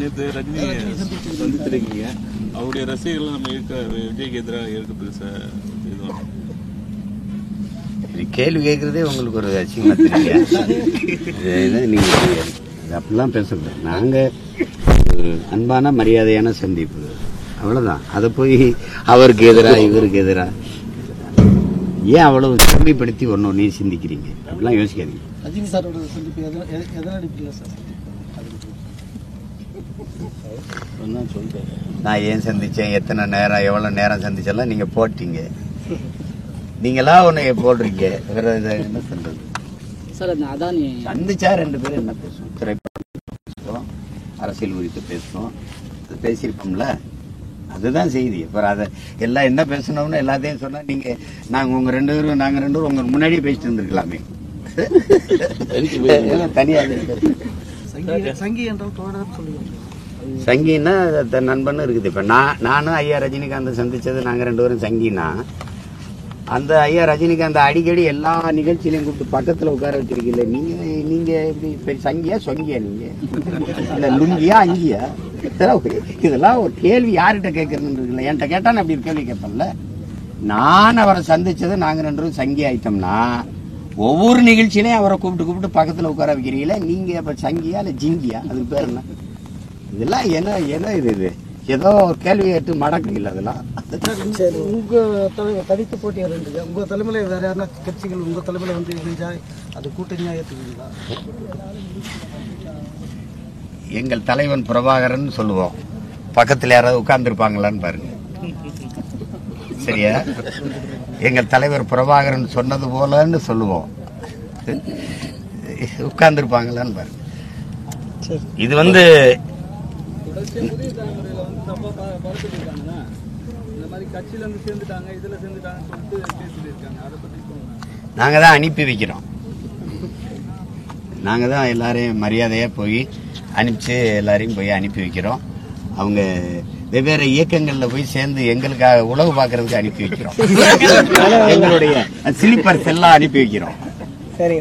நேற்று ரஜினி சந்தித்திருக்கீங்க. அவருடைய ரசிகர்கள் நம்ம விஜய்க்கு எதிராக இருக்க பெருசா கேள்வி கேட்கறதே உங்களுக்கு ஒரு அசிங்கமா தெரியல. நீங்க அப்படிலாம் பேசக்கூடாது. நாங்க அன்பான மரியாதையான சந்திப்பு, அவ்வளவுதான். அதை போய் அவருக்கு எதிரா இவருக்கு எதிரா ஏன் அவ்வளவு சிறுமைப்படுத்தி ஒன்னு நீ சிந்திக்கிறீங்க? அப்படிலாம் யோசிக்காதீங்க. ரஜினி சாரோட சந்திப்பு எதனால சார்? நான் ஏன் சந்திச்சேன், எத்தனை நேரம், எவ்வளவு நேரம் சந்திச்செல்லாம் நீங்க போட்டீங்க. நீங்களா உன்னை போடுறீங்க. வேற என்ன சொல்றது சார்? அதான் சந்திச்சா ரெண்டு பேரும் என்ன பேசுவோம், திரைப்படம் பேசுவோம், அரசியல் குறித்து பேசுவோம், பேசியிருப்போம்ல. அதுதான் செய்தி. அப்புறம் அதை எல்லாம் என்ன பேசணும்னு எல்லாத்தையும் சொன்னா நீங்க நாங்க ரெண்டு பேரும் உங்க முன்னாடியே பேசிட்டு இருந்திருக்கலாமே. தனியா சங்கி என்றால் தோழர் சொல்லுவாங்க. சங்கின்னா நண்பன்னு இருக்குது. இப்ப நானும் ஐயா ரஜினிகாந்த் சந்திச்சது நாங்க ரெண்டு பேரும் சங்கினா, அந்த ஐயா ரஜினிகாந்த் அடிக்கடி எல்லா நிகழ்ச்சியிலையும் கூப்பிட்டு பக்கத்துல உட்கார வச்சிருக்கீங்க. நீங்க எப்படி சங்கியா சொங்கியா? நீங்க இல்ல லுங்கியா அங்கியா? இதெல்லாம் ஒரு கேள்வி யார்கிட்ட கேட்கறதுன்னு இருக்குல்ல. என்கிட்ட கேட்டா நான் அப்படி கேள்வி கேட்பேன்ல. நான் அவரை சந்திச்சது நாங்க ரெண்டு பேரும் சங்கி ஆயிட்டோம்னா, ஒவ்வொரு நிகழ்ச்சியிலையும் அவரை கூப்பிட்டு பக்கத்துல உட்கார வைக்கிறீங்களா? நீங்க இப்ப சங்கியா இல்ல ஜிங்கியா? அதுக்கு பேர் என்ன? இதெல்லாம் என்ன இது ஏதோ ஒரு கேள்வி கேட்டு மடக்குறீங்களா? அதெல்லாம் உங்க தனித்து போட்டியாளர் இருக்கு. உங்க தலைமையில வேற யாருன்னா கட்சிகள் உங்க தலைமையில வந்து இணைஞ்சா அது கூட்டணியா ஏற்றுக்குவீங்களா? எங்கள் தலைவன் பிரபாகரன் சொல்லுவோம். பக்கத்துல யாராவது உட்கார்ந்து இருப்பாங்களான்னு பாருங்க. சரியா? எங்கள் தலைவர் பிரபாகரன் சொன்னது போலன்னு சொல்லுவோம். உட்கார்ந்து இருப்பாங்களான்னு பாருங்க. இது வந்து நாங்க தான் அனுப்பி வைக்கிறோம். நாங்க தான் எல்லாரையும் மரியாதையா போய் அனுப்பிச்சு எல்லாரையும் போய் அனுப்பி வைக்கிறோம். அவங்க வெவ்வேறு இயக்கங்கள்ல போய் சேர்ந்து எங்களுக்காக உழவு பார்க்கறதுக்கு அனுப்பி வைக்கிறோம். எங்களுடைய ஸ்லீப்பர்ஸ் எல்லாம் அனுப்பி வைக்கிறோம். சரி.